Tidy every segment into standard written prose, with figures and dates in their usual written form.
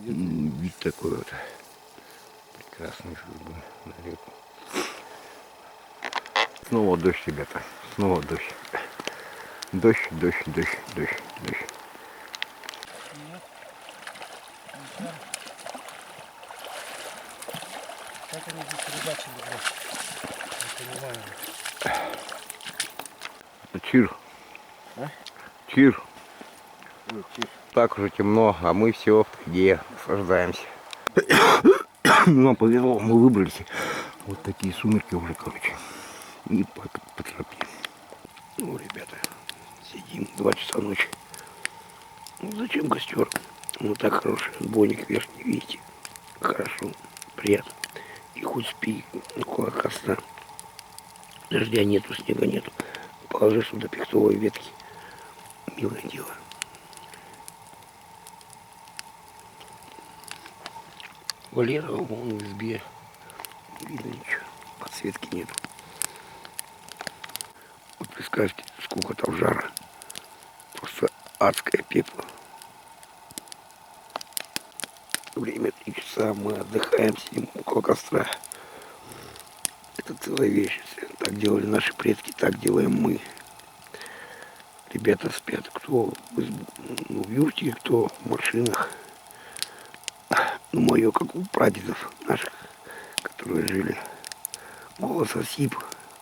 Вид такой вот прекрасный на реку. Снова дождь, ребята. Снова дождь. Дождь, дождь, дождь, дождь, дождь. Как они здесь рыбачили, блядь? Не понимаю. Чир. А? Чир. Ой, чир. Так уже темно, а мы все в тайге наслаждаемся. Нам повезло, мы выбрались. Вот такие сумерки уже, короче. И по тропе. Ну, ребята, сидим 2 часа ночи. Ну, зачем костер? Ну, так хороший отбойник верхний, видите? Хорошо, приятно. И хоть спи около костра. Дождя нету, снега нету. Положи сюда пихтовые ветки. Милое дело. Валера, вон в избе. Не видно ничего. Подсветки нету. Вот представьте, сколько там жара. Просто адское пекло. Время 3 часа, мы отдыхаем, сидим около костра. Это целая вещь. Так делали наши предки, так делаем мы. Ребята спят, кто в юрте, кто в машинах. Ну, мое, как у прадедов наших, которые жили. Голос осип.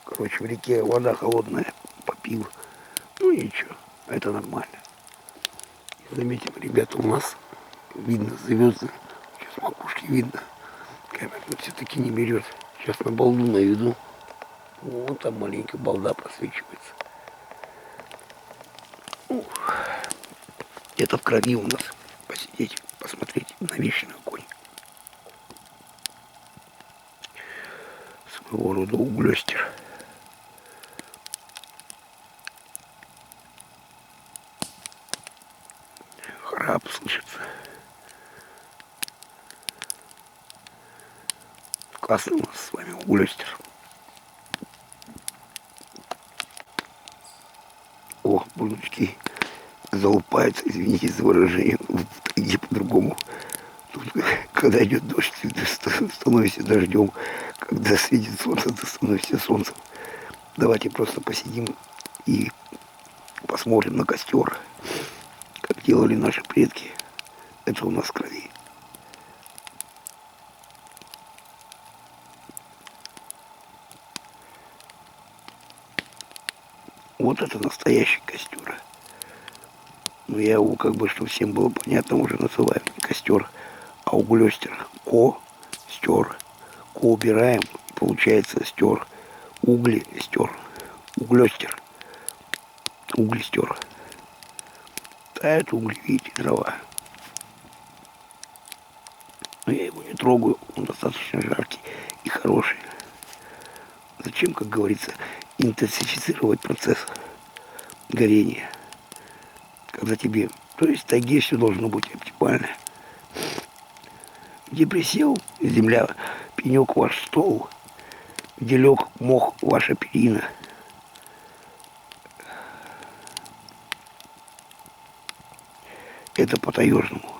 Короче, в реке вода холодная, попил. Ну, ничего, это нормально. И заметим, ребята, у нас видно звезды. Сейчас макушки видно. Камера все-таки не берет. Сейчас на балду наведу. Вон там маленькая балда просвечивается. Где-то в крови у нас посидеть, посмотреть на вечный огонь. Своего рода углестер. Храп слышится. Классный у нас с вами углестер. О, бурлючки залупаются, извините за выражение, в тайге по-другому. Тут, когда идет дождь, ты становишься дождем. Когда светит солнце, ты становишься солнцем. Давайте просто посидим и посмотрим на костер, как делали наши предки. Это у нас в крови. Вот это настоящий костер. Но я его, как бы, чтобы всем было понятно, уже называю не костер, а углестер. Ко-стер. Ко убираем, получается стер. Угли стер. Углестер. Угли стер. Тают угли, видите, дрова. Но я его не трогаю, он достаточно жаркий и хороший. Зачем, как говорится, интенсифицировать процесс горения? Когда тебе, то есть в тайге все должно быть оптимально. Где присел, земля, пенек ваш стол, где лег мох ваша перина. Это по-таежному.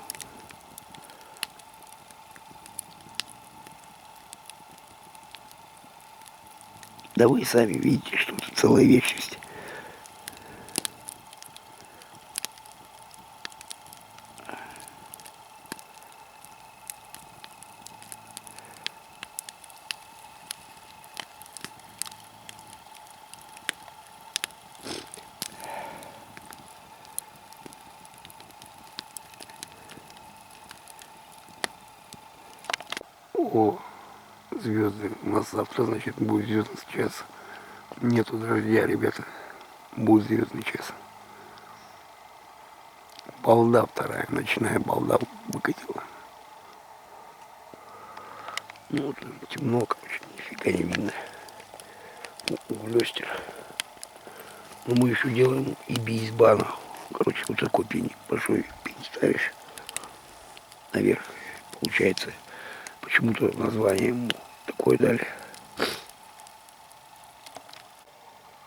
Да вы сами видите, что это целая вечность. О, звезды. У нас завтра, значит, будет звездный час. Нету дождя, ребята. Будет звездный час. Балда вторая, ночная балда выкатила. Ну, вот темно, короче, нифига не видно. Углестер. Но мы еще делаем и бейсбана. Короче, вот такой пень, большой пень ставишь наверх. Получается, почему-то название ему такое дали.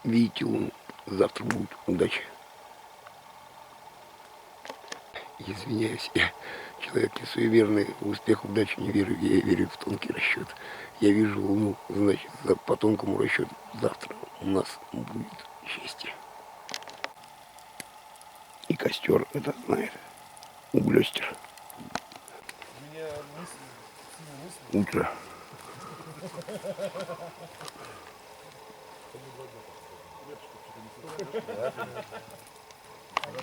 Видите, он завтра будет. Удачи. Извиняюсь, человек не суеверный, в успех, удачу не верю, я верю в тонкий расчет. Я вижу луну, значит, по тонкому расчету завтра у нас будет счастье. И костер это знает. Углестер. У меня мысли. Утро.